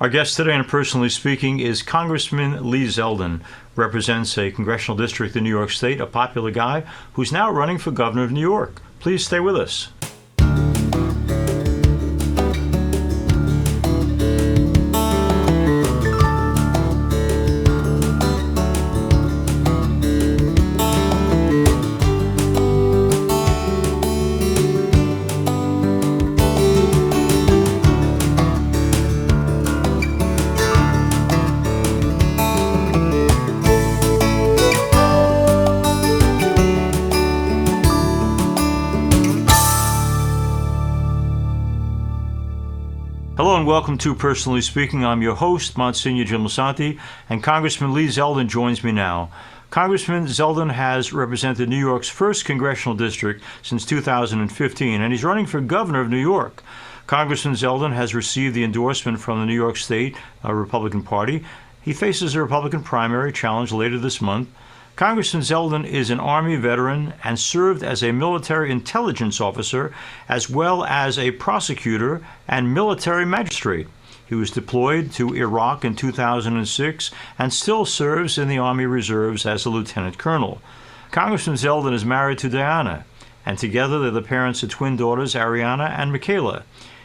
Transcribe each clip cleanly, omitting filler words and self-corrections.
Our guest today on Personally Speaking is Congressman Lee Zeldin. Represents a congressional district in New York State, a popular guy who's now running for governor of New York. Please stay with us. Hello and welcome to Personally Speaking. I'm your host, Msgr Jim Lisante, and Congressman Lee Zeldin joins me now. Congressman Zeldin has represented New York's first congressional district since 2015, and he's running for governor of New York. Congressman Zeldin has received the endorsement from the New York State Republican Party. He faces a Republican primary challenge later this month. Congressman Zeldin is an Army veteran and served as a military intelligence officer as well as a prosecutor and military magistrate. He was deployed to Iraq in 2006 and still serves in the Army Reserves as a lieutenant colonel. Congressman Zeldin is married to Diana, and together they're the parents of twin daughters, Ariana and Michaela.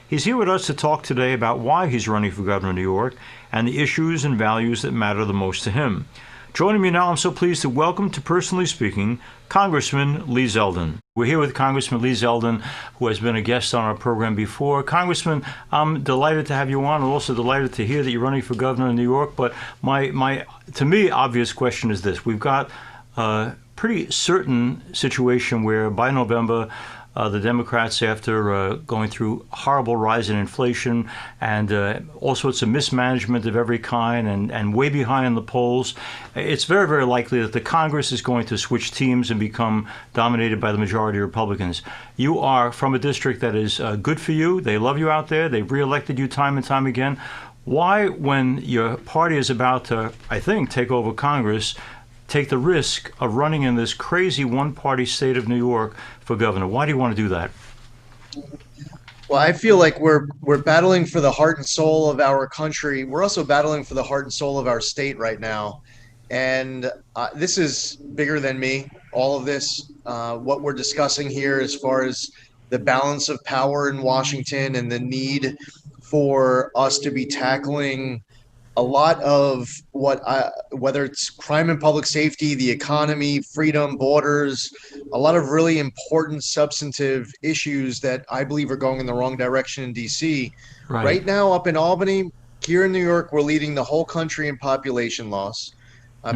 He's here with us to talk today about why he's running for governor of New York and the issues and values that matter the most to him. Joining me now, I'm so pleased to welcome to Personally Speaking, Congressman Lee Zeldin. We're here with Congressman Lee Zeldin, who has been a guest on our program before. Congressman, I'm delighted to have you on. I'm also delighted to hear that you're running for governor in New York. But my to me, obvious question is this. We've got a pretty certain situation where by November, the Democrats, after going through horrible rise in inflation and all sorts of mismanagement of every kind and way behind in the polls, it's very, very likely that the Congress is going to switch teams and become dominated by the majority of Republicans. You are from a district that is good for you. They love you out there. They've reelected you time and time again. Why, when your party is about to, I think, take over Congress, take the risk of running in this crazy one-party state of New York for governor? Why do you want to do that? Well, I feel like we're battling for the heart and soul of our country. We're also battling for the heart and soul of our state right now. And this is bigger than me, all of this. What we're discussing here as far as the balance of power in Washington and the need for us to be tackling a lot of whether it's crime and public safety, the economy, freedom, borders, a lot of really important substantive issues that I believe are going in the wrong direction in DC. Right now up in Albany, here in New York, we're leading the whole country in population loss.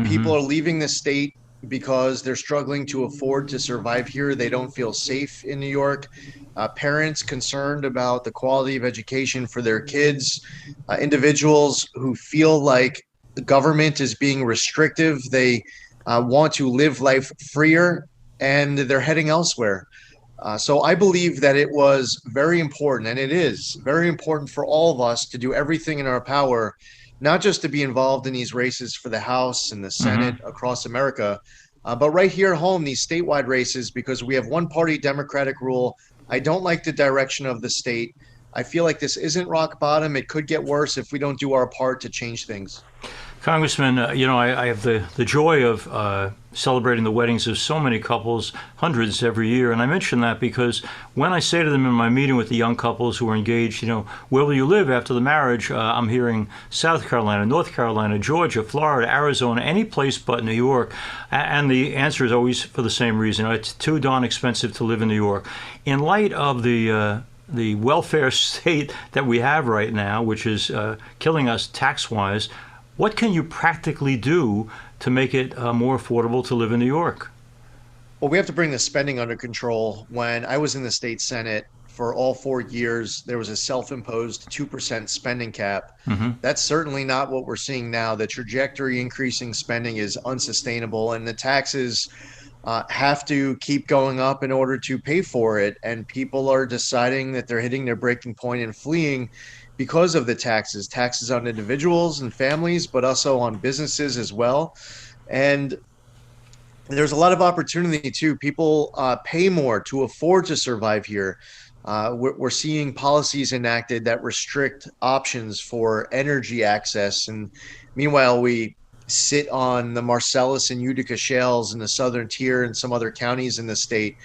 People are leaving the state because they're struggling to afford to survive here. They don't feel safe in New York. Parents concerned about the quality of education for their kids, individuals who feel like the government is being restrictive. They want to live life freer, and they're heading elsewhere. So I believe that it was very important, and it is very important for all of us to do everything in our power, not just to be involved in these races for the House and the Senate across America, but right here at home, these statewide races, because we have one-party Democratic rule. I don't like the direction of the state. I feel like this isn't rock bottom. It could get worse if we don't do our part to change things. Congressman, I have the joy of celebrating the weddings of so many couples, hundreds every year. And I mention that because when I say to them in my meeting with the young couples who are engaged, where will you live after the marriage? I'm hearing South Carolina, North Carolina, Georgia, Florida, Arizona, any place but New York. And the answer is always for the same reason. It's too darn expensive to live in New York. In light of the welfare state that we have right now, which is killing us tax-wise, what can you practically do to make it more affordable to live in New York? Well, we have to bring the spending under control. When I was in the state Senate for all 4 years, there was a self-imposed 2% spending cap. That's certainly not what we're seeing now. The trajectory increasing spending is unsustainable, and the taxes have to keep going up in order to pay for it. And people are deciding that they're hitting their breaking point and fleeing because of the taxes on individuals and families, but also on businesses as well. And there's a lot of opportunity too. People pay more to afford to survive here. We're seeing policies enacted that restrict options for energy access. And meanwhile, we sit on the Marcellus and Utica shales in the southern tier and some other counties in the state.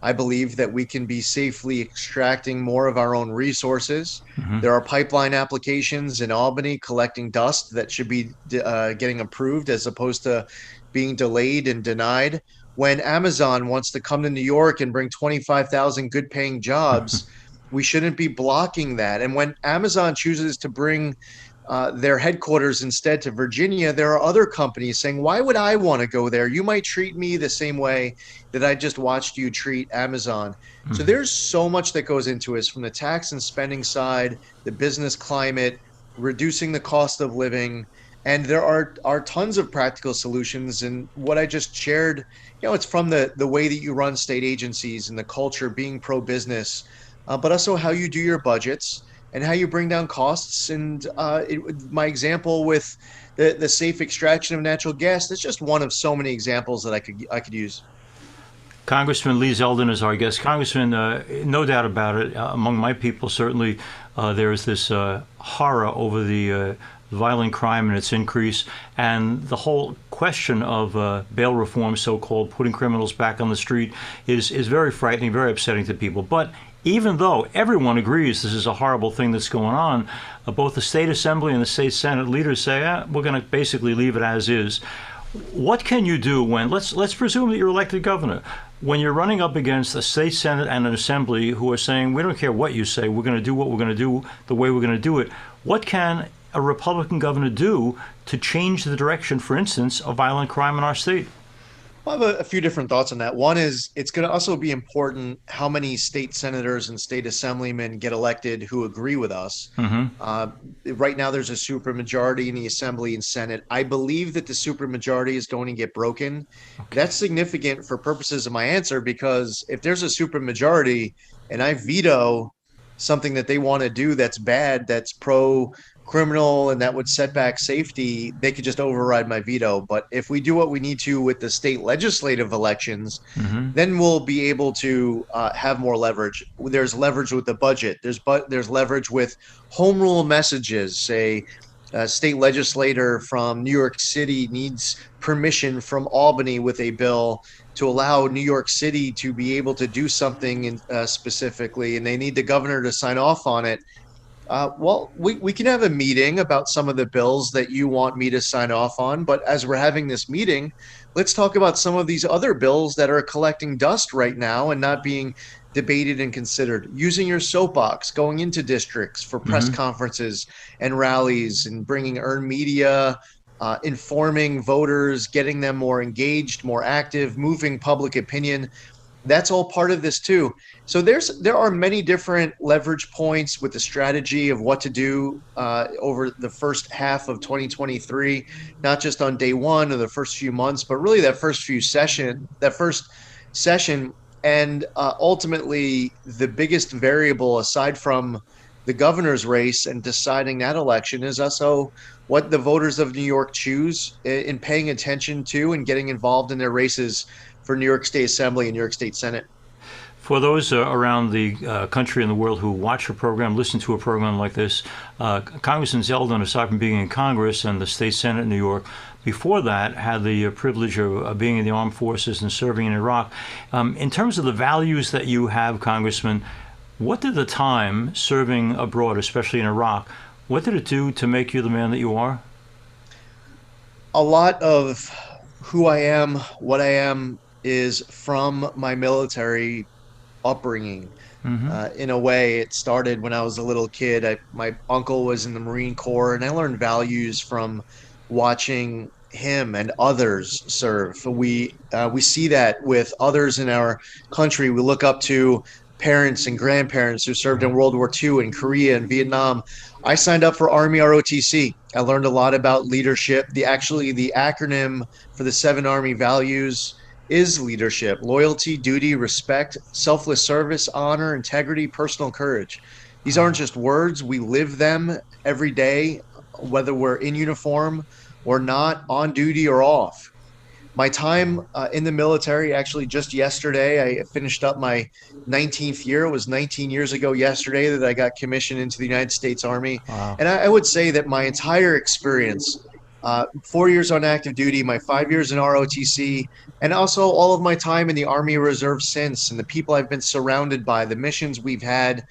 I believe that we can be safely extracting more of our own resources. Hmm. There are pipeline applications in Albany collecting dust that should be getting approved as opposed to being delayed and denied. When Amazon wants to come to New York and bring 25,000 good paying jobs, we shouldn't be blocking that. And when Amazon chooses to bring their headquarters instead to Virginia, there are other companies saying, why would I want to go there? You might treat me the same way that I just watched you treat Amazon. So Hmm. there's so much that goes into it from the tax and spending side, the business climate, reducing the cost of living. And there are tons of practical solutions. And what I just shared, it's from the way that you run state agencies and the culture being pro-business, but also how you do your budgets and how you bring down costs. And my example with the safe extraction of natural gas, that's just one of so many examples that I could use. Congressman Lee Zeldin is our guest. Congressman, no doubt about it, among my people, certainly there is this horror over the violent crime and its increase, and the whole question of bail reform, so-called, putting criminals back on the street, is very frightening, very upsetting to people. But even though everyone agrees this is a horrible thing that's going on, both the state assembly and the state senate leaders say, we're going to basically leave it as is. What can you do when, let's presume that you're elected governor, when you're running up against a state senate and an assembly who are saying, we don't care what you say, we're going to do what we're going to do the way we're going to do it? What can a Republican governor do to change the direction, for instance, of violent crime in our state? I have a few different thoughts on that. One is it's going to also be important how many state senators and state assemblymen get elected who agree with us. Mm-hmm. Uh, right now, there's a supermajority in the assembly and senate. I believe that the supermajority is going to get broken. Okay. That's significant for purposes of my answer because if there's a supermajority and I veto something that they want to do that's bad, that's pro criminal and that would set back safety, they could just override my veto. But if we do what we need to with the state legislative elections, Mm-hmm. then we'll be able to have more leverage. There's leverage with the budget. There's leverage with home rule messages. Say a state legislator from New York City needs permission from Albany with a bill to allow New York City to be able to do something specifically, and they need the governor to sign off on it. Well, we can have a meeting about some of the bills that you want me to sign off on. But as we're having this meeting, let's talk about some of these other bills that are collecting dust right now and not being debated and considered. Using your soapbox, going into districts for press Mm-hmm. conferences and rallies and bringing earned media, informing voters, getting them more engaged, more active, moving public opinion. That's all part of this too. So there are many different leverage points with the strategy of what to do over the first half of 2023, not just on day one or the first few months, but really that first session, and ultimately the biggest variable aside from the governor's race and deciding that election is also what the voters of New York choose in paying attention to and getting involved in their races for New York State Assembly and New York State Senate. For those around the country and the world who watch a program, listen to a program like this, Congressman Zeldin, aside from being in Congress and the state senate in New York, before that had the privilege of being in the armed forces and serving in Iraq. In terms of the values that you have, Congressman, what did the time serving abroad, especially in Iraq, what did it do to make you the man that you are? A lot of who I am, what I am, is from my military upbringing. Mm-hmm. In a way, it started when I was a little kid. My uncle was in the Marine Corps, and I learned values from watching him and others serve. We see that with others in our country. We look up to parents and grandparents who served in World War II in Korea and Vietnam. I signed up for Army ROTC. I learned a lot about leadership. The acronym for the 7 Army values is leadership: loyalty, duty, respect, selfless service, honor, integrity, personal courage. These aren't just words. We live them every day, whether we're in uniform or not, on duty or off. My time in the military, actually, just yesterday, I finished up my 19th year. It was 19 years ago yesterday that I got commissioned into the United States Army. Wow. And I would say that my entire experience, 4 years on active duty, my 5 years in ROTC, and also all of my time in the Army Reserve since, and the people I've been surrounded by, the missions we've had,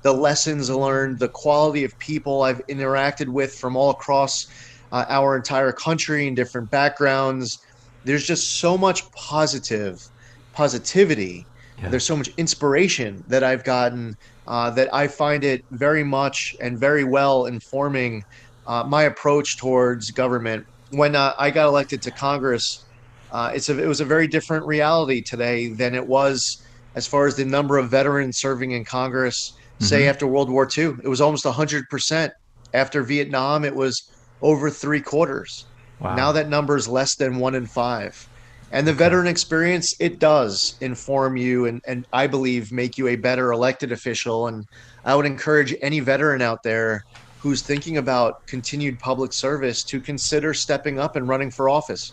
the lessons learned, the quality of people I've interacted with from all across our entire country in different backgrounds. There's just so much positivity. Yeah. There's so much inspiration that I've gotten that I find it very much and very well informing my approach towards government. When I got elected to Congress, it was a very different reality today than it was as far as the number of veterans serving in Congress, say Hmm. after World War II. It was almost 100%. After Vietnam, it was over three quarters. Now Wow. that number is less than 1 in 5. And the Okay. veteran experience, it does inform you and I believe make you a better elected official. And I would encourage any veteran out there who's thinking about continued public service to consider stepping up and running for office.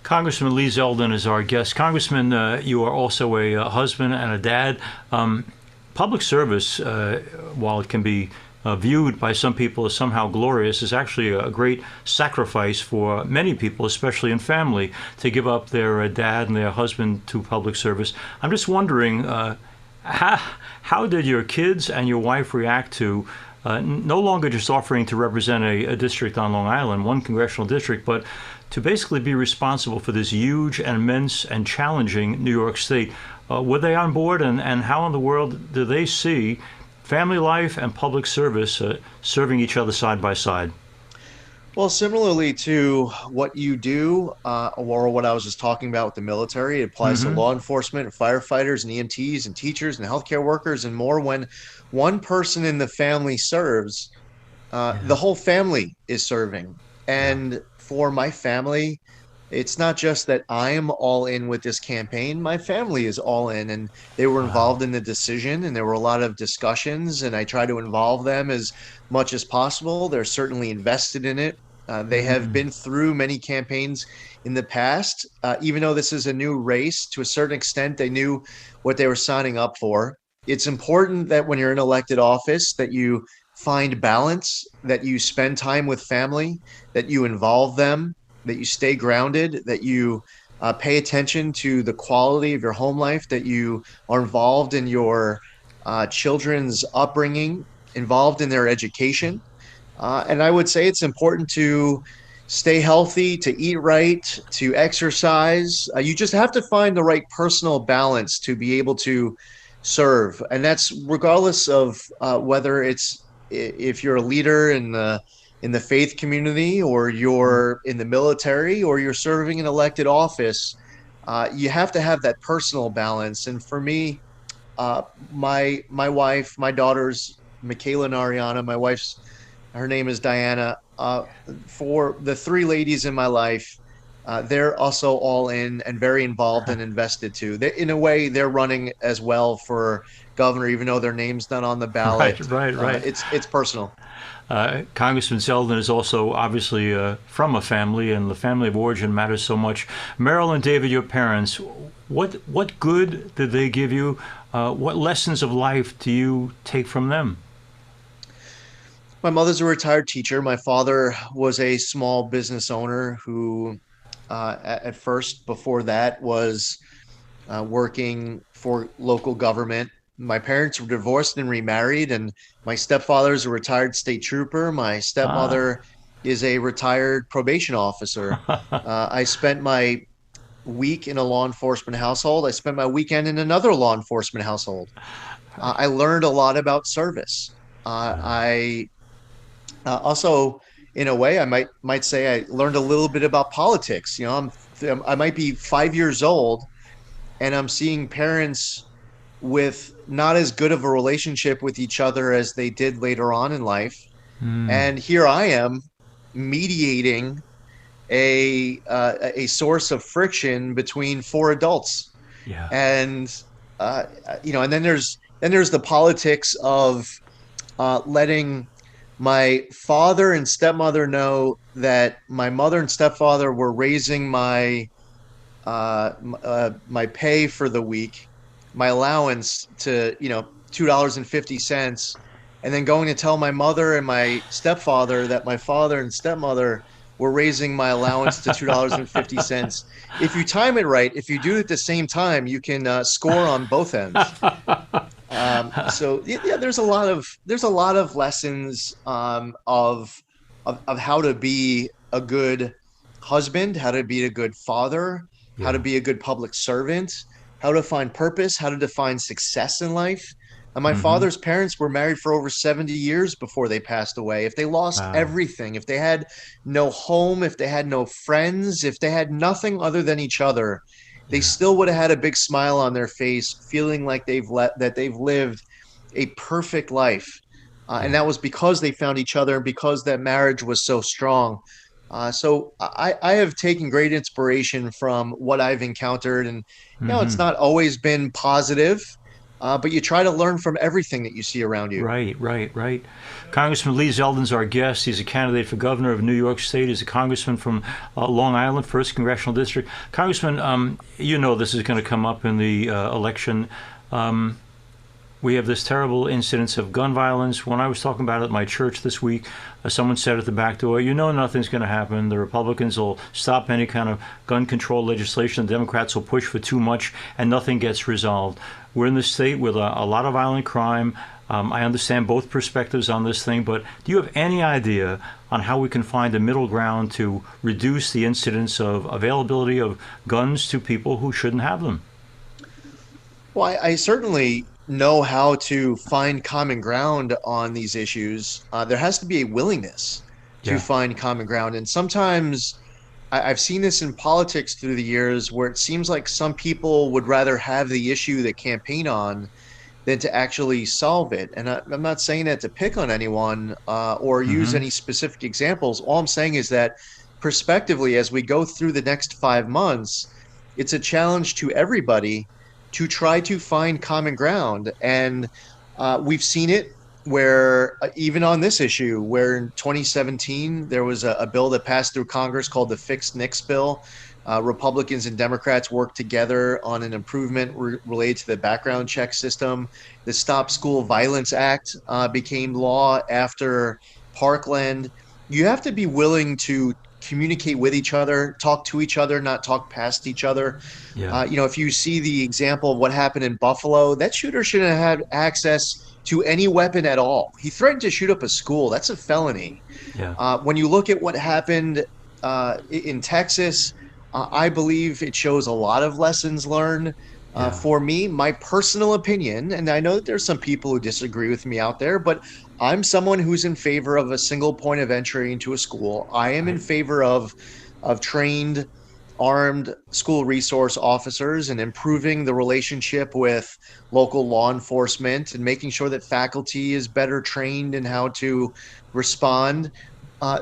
Congressman Lee Zeldin is our guest. Congressman, you are also a husband and a dad. Public service, while it can be viewed by some people as somehow glorious, is actually a great sacrifice for many people, especially in family, to give up their dad and their husband to public service. I'm just wondering, how did your kids and your wife react to no longer just offering to represent a district on Long Island, one congressional district, but to basically be responsible for this huge and immense and challenging New York State? Were they on board, and how in the world do they see family life and public service serving each other side by side? Well, similarly to what you do, or what I was just talking about with the military, it applies to Mm-hmm. law enforcement and firefighters and EMTs and teachers and healthcare workers and more. When one person in the family serves, the Yeah. whole family is serving. Yeah. And for my family, it's not just that I am all in with this campaign. My family is all in, and they were Wow. involved in the decision, and there were a lot of discussions, and I try to involve them as much as possible. They're certainly invested in it. They have Mm. been through many campaigns in the past. Even though this is a new race, to a certain extent, they knew what they were signing up for. It's important that when you're in elected office, that you find balance, that you spend time with family, that you involve them, that you stay grounded, that you pay attention to the quality of your home life, that you are involved in your children's upbringing, involved in their education. And I would say it's important to stay healthy, to eat right, to exercise. You just have to find the right personal balance to be able to serve. And that's regardless of whether it's if you're a leader in the faith community, or you're in the military, or you're serving an elected office. You have to have that personal balance. And for me, my wife, my daughters, Michaela and Ariana, my wife's her name is Diana. For the three ladies in my life, they're also all in and very involved and invested too. In a way, they're running as well for governor, even though their name's not on the ballot. Right, right, right. It's personal. Congressman Zeldin is also obviously from a family, and the family of origin matters so much. Meryl and David, your parents, what good did they give you? What lessons of life do you take from them? My mother's a retired teacher. My father was a small business owner who, at first, before that, was working for local government. My parents were divorced and remarried, and my stepfather is a retired state trooper. My Ah. stepmother is a retired probation officer. I spent my week in a law enforcement household. I spent my weekend in another law enforcement household. I learned a lot about service. I Also, in a way, I might say I learned a little bit about politics. I might be 5 years old, and I'm seeing parents with not as good of a relationship with each other as they did later on in life. Mm, And here I am mediating a source of friction between four adults. yeah. And and then there's the politics of letting my father and stepmother know that my mother and stepfather were raising my my pay for the week, my allowance to, $2.50, and then going to tell my mother and my stepfather that my father and stepmother were raising my allowance to $2.50. If you time it right, if you do it at the same time, you can score on both ends. So yeah, there's a lot of lessons of how to be a good husband, how to be a good father, how to Yeah. be a good public servant, how to find purpose, how to define success in life. And my Mm-hmm. father's parents were married for over 70 years before they passed away. If they lost Wow. everything, if they had no home, if they had no friends, if they had nothing other than each other, they Yeah. still would have had a big smile on their face, feeling like they've lived a perfect life. And Yeah. that was because they found each other and because that marriage was so strong. So I have taken great inspiration from what I've encountered, and it's Mm-hmm. not always been positive, but you try to learn from everything that you see around you. Right, right, right. Congressman Lee Zeldin's our guest. He's a candidate for governor of New York State. He's a congressman from Long Island, 1st Congressional District. Congressman, you know this is going to come up in the election. We have this terrible incidence of gun violence. When I was talking about it at my church this week, someone said at the back door, nothing's going to happen. The Republicans will stop any kind of gun control legislation. The Democrats will push for too much, and nothing gets resolved. We're in this state with a lot of violent crime. I understand both perspectives on this thing, but do you have any idea on how we can find a middle ground to reduce the incidence of availability of guns to people who shouldn't have them? Well, I certainly know how to find common ground on these issues. There has to be a willingness to Yeah. find common ground. And sometimes I've seen this in politics through the years where it seems like some people would rather have the issue they campaign on than to actually solve it. And I'm not saying that to pick on anyone or use Mm-hmm. any specific examples. All I'm saying is that prospectively, as we go through the next 5 months, it's a challenge to everybody to try to find common ground. And we've seen it where even on this issue, where in 2017 there was a bill that passed through Congress called the Fixed NICS bill. Republicans and Democrats worked together on an improvement related to the background check system. The Stop School Violence Act became law after Parkland. You have to be willing to communicate with each other, talk to each other, not talk past each other. Yeah. If you see the example of what happened in Buffalo, that shooter shouldn't have had access to any weapon at all. He threatened to shoot up a school. That's a felony. Yeah. When you look at what happened in Texas, I believe it shows a lot of lessons learned. Yeah. For me, my personal opinion, and I know that there's some people who disagree with me out there, but I'm someone who's in favor of a single point of entry into a school. I am in Right. favor of trained, armed school resource officers and improving the relationship with local law enforcement and making sure that faculty is better trained in how to respond.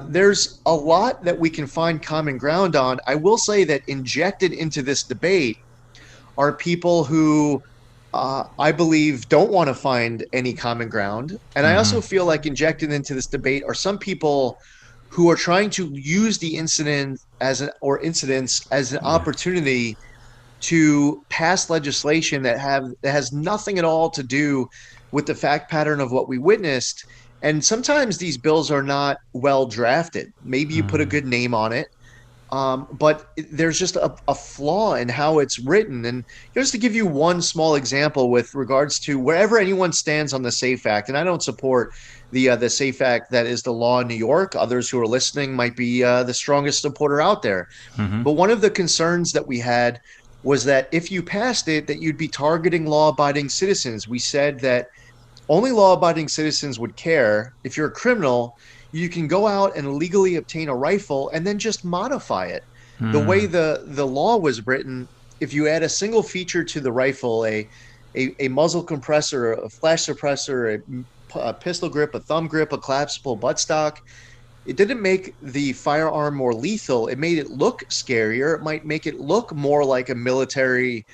There's a lot that we can find common ground on. I will say that injected into this debate are people who I believe don't want to find any common ground. And I Mm-hmm. also feel like injected into this debate are some people who are trying to use the incident incidents as an Yeah. opportunity to pass legislation that has nothing at all to do with the fact pattern of what we witnessed. And sometimes these bills are not well drafted. Maybe you put a Mm. good name on it, but there's just a flaw in how it's written. And just to give you one small example with regards to wherever anyone stands on the SAFE Act, and I don't support the SAFE Act that is the law in New York. Others who are listening might be the strongest supporter out there. Mm-hmm. But one of the concerns that we had was that if you passed it, that you'd be targeting law-abiding citizens. We said that only law-abiding citizens would care. If you're a criminal, you can go out and legally obtain a rifle and then just modify it. The way Mm. the law was written, if you add a single feature to the rifle, a muzzle compressor, a flash suppressor, a pistol grip, a thumb grip, a collapsible buttstock, it didn't make the firearm more lethal. It made it look scarier. It might make it look more like a military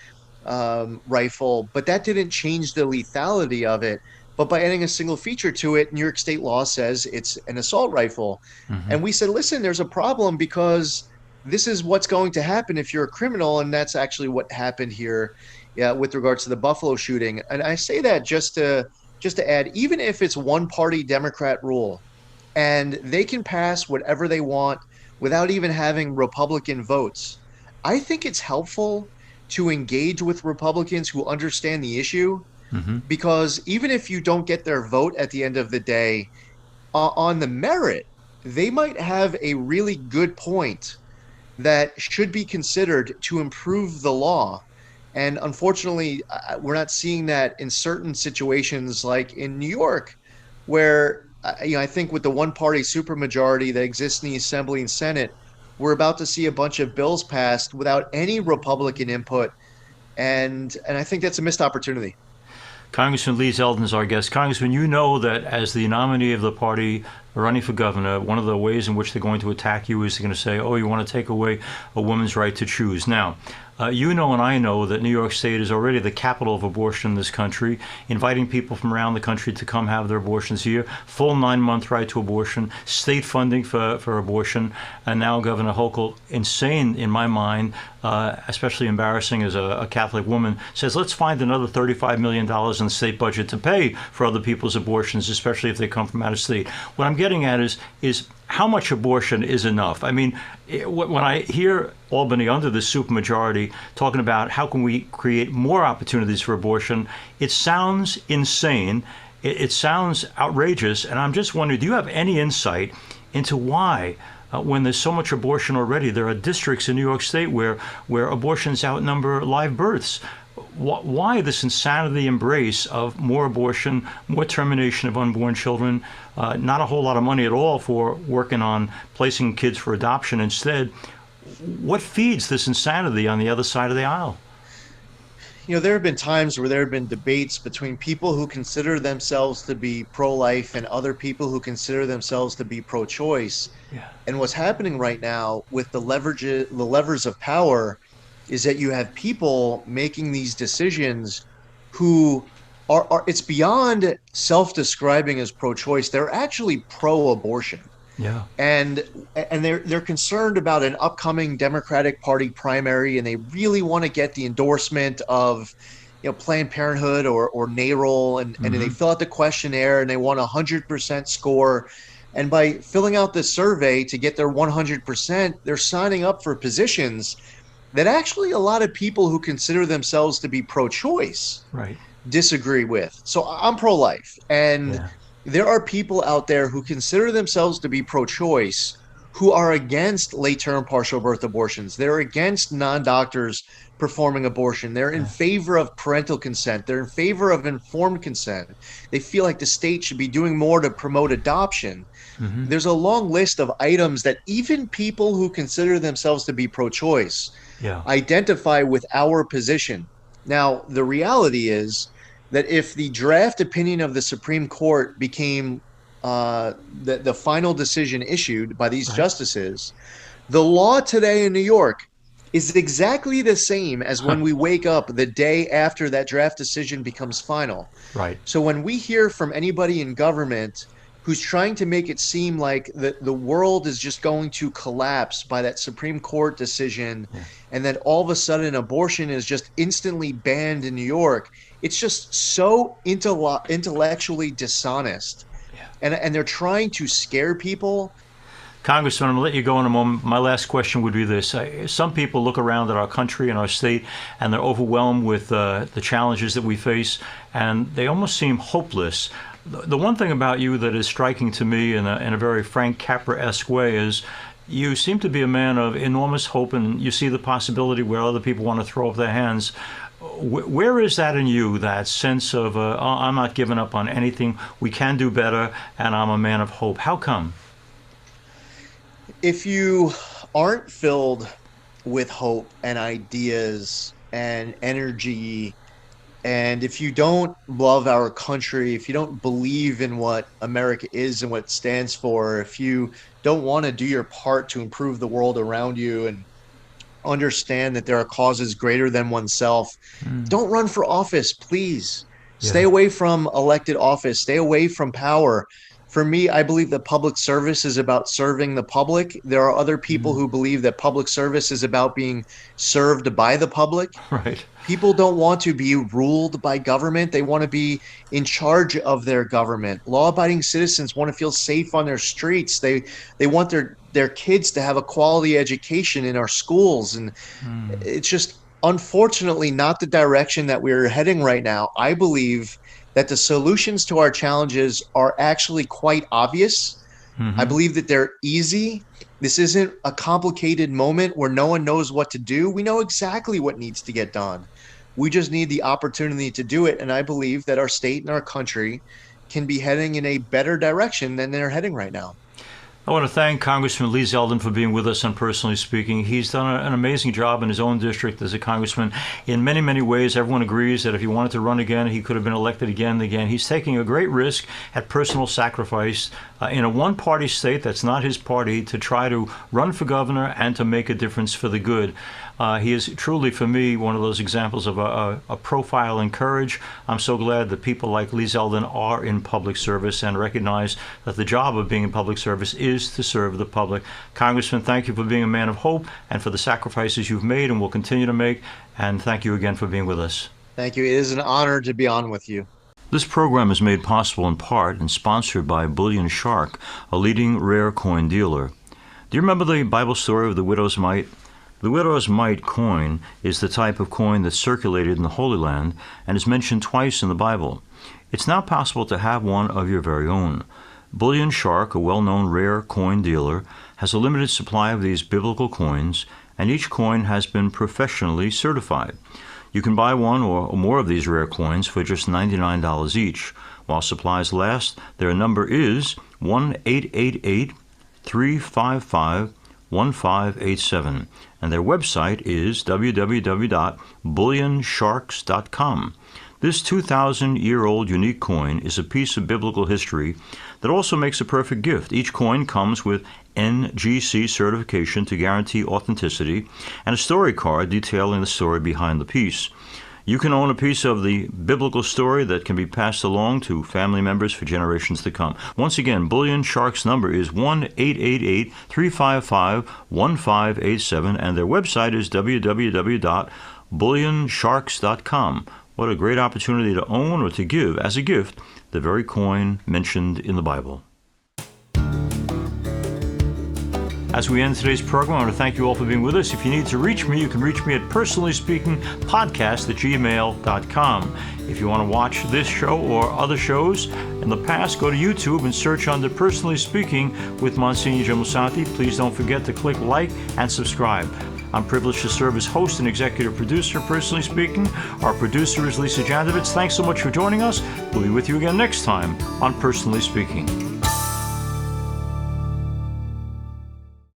rifle, but that didn't change the lethality of it. But by adding a single feature to it, New York state law says it's an assault rifle. Mm-hmm. And we said, listen, there's a problem because this is what's going to happen if you're a criminal. And that's actually what happened here, yeah, with regards to the Buffalo shooting. And I say that just to add, even if it's one party Democrat rule and they can pass whatever they want without even having Republican votes, I think it's helpful to engage with Republicans who understand the issue, Hmm. because even if you don't get their vote at the end of the day, on the merit, they might have a really good point that should be considered to improve the law. And unfortunately, we're not seeing that in certain situations, like in New York, where I think with the one-party supermajority that exists in the Assembly and Senate, we're about to see a bunch of bills passed without any Republican input, and I think that's a missed opportunity. Congressman Lee Zeldin is our guest. Congressman, you know that as the nominee of the party running for governor, one of the ways in which they're going to attack you is they're going to say, oh, you want to take away a woman's right to choose. Now, you know and I know that New York State is already the capital of abortion in this country, inviting people from around the country to come have their abortions here, full 9-month right to abortion, state funding for abortion, and now Governor Hochul, insane in my mind, especially embarrassing as a Catholic woman, says let's find another $35 million in the state budget to pay for other people's abortions, especially if they come from out of state. What I'm getting at is how much abortion is enough? I mean, when I hear Albany under the supermajority talking about how can we create more opportunities for abortion, it sounds insane. It sounds outrageous. And I'm just wondering, do you have any insight into why, when there's so much abortion already, there are districts in New York State where abortions outnumber live births? Why this insanity embrace of more abortion, more termination of unborn children, not a whole lot of money at all for working on placing kids for adoption instead? What feeds this insanity on the other side of the aisle? There have been times where there have been debates between people who consider themselves to be pro-life and other people who consider themselves to be pro-choice. Yeah. And what's happening right now with the levers of power is that you have people making these decisions who are it's beyond self-describing as pro-choice. They're actually pro-abortion. Yeah. And they're concerned about an upcoming Democratic Party primary, and they really want to get the endorsement of Planned Parenthood or NARAL, and they fill out the questionnaire and they want 100% score. And by filling out this survey to get their 100%, they're signing up for positions that actually a lot of people who consider themselves to be pro-choice Right. disagree with. So I'm pro-life, and Yeah. there are people out there who consider themselves to be pro-choice who are against late-term partial birth abortions. They're against non-doctors performing abortion. They're in favor of parental consent. They're in favor of informed consent. They feel like the state should be doing more to promote adoption. Hmm. There's a long list of items that even people who consider themselves to be pro-choice Yeah. identify with our position. Now, the reality is that if the draft opinion of the Supreme Court became the final decision issued by these Right. justices, the law today in New York is exactly the same as when we wake up the day after that draft decision becomes final. Right. So when we hear from anybody in government who's trying to make it seem like the world is just going to collapse by that Supreme Court decision, and then all of a sudden abortion is just instantly banned in New York, it's just so intellectually dishonest. And they're trying to scare people. Congressman, I'm going to let you go in a moment. My last question would be this. Some people look around at our country and our state, and they're overwhelmed with the challenges that we face, and they almost seem hopeless. The one thing about you that is striking to me in a very Frank Capra-esque way is you seem to be a man of enormous hope, and you see the possibility where other people want to throw up their hands. Where is that in you, that sense of, I'm not giving up on anything, we can do better, and I'm a man of hope? How come? If you aren't filled with hope and ideas and energy, and if you don't love our country, if you don't believe in what America is and what it stands for, if you don't want to do your part to improve the world around you and understand that there are causes greater than oneself, don't run for office, please. Stay Yeah. away from elected office, stay away from power. For me, I believe that public service is about serving the public. There are other people who believe that public service is about being served by the public. Right. People don't want to be ruled by government. They want to be in charge of their government. Law-abiding citizens want to feel safe on their streets. They want their kids to have a quality education in our schools. And it's just unfortunately not the direction that we're heading right now. I believe that the solutions to our challenges are actually quite obvious. I believe that they're easy. This isn't a complicated moment where no one knows what to do. We know exactly what needs to get done. We just need the opportunity to do it. And I believe that our state and our country can be heading in a better direction than they're heading right now. I want to thank Congressman Lee Zeldin for being with us on Personally Speaking. He's done an amazing job in his own district as a congressman. In many, many ways, everyone agrees that if he wanted to run again, he could have been elected again and again. He's taking a great risk at personal sacrifice in a one-party state that's not his party to try to run for governor and to make a difference for the good. He is truly, for me, one of those examples of a profile in courage. I'm so glad that people like Lee Zeldin are in public service and recognize that the job of being in public service is to serve the public. Congressman, thank you for being a man of hope and for the sacrifices you've made and will continue to make. And thank you again for being with us. Thank you. It is an honor to be on with you. This program is made possible in part and sponsored by Bullion Shark, a leading rare coin dealer. Do you remember the Bible story of the widow's mite? The widow's mite coin is the type of coin that's circulated in the Holy Land and is mentioned twice in the Bible. It's now possible to have one of your very own. Bullion Shark, a well-known rare coin dealer, has a limited supply of these biblical coins, and each coin has been professionally certified. You can buy one or more of these rare coins for just $99 each. While supplies last, their number is 1-888-355-1587, and their website is www.bullionsharks.com. This 2,000-year-old unique coin is a piece of biblical history that also makes a perfect gift. Each coin comes with NGC certification to guarantee authenticity and a story card detailing the story behind the piece. You can own a piece of the biblical story that can be passed along to family members for generations to come. Once again, Bullion Shark's number is 1-888-355-1587, and their website is www.bullionsharks.com. What a great opportunity to own or to give as a gift the very coin mentioned in the Bible. As we end today's program, I want to thank you all for being with us. If you need to reach me, you can reach me at personallyspeakingpodcast@gmail.com. If you want to watch this show or other shows in the past, go to YouTube and search under Personally Speaking with Msgr Jim Lisante. Please don't forget to click like and subscribe. I'm privileged to serve as host and executive producer, Personally Speaking. Our producer is Lisa Jandovitz. Thanks so much for joining us. We'll be with you again next time on Personally Speaking.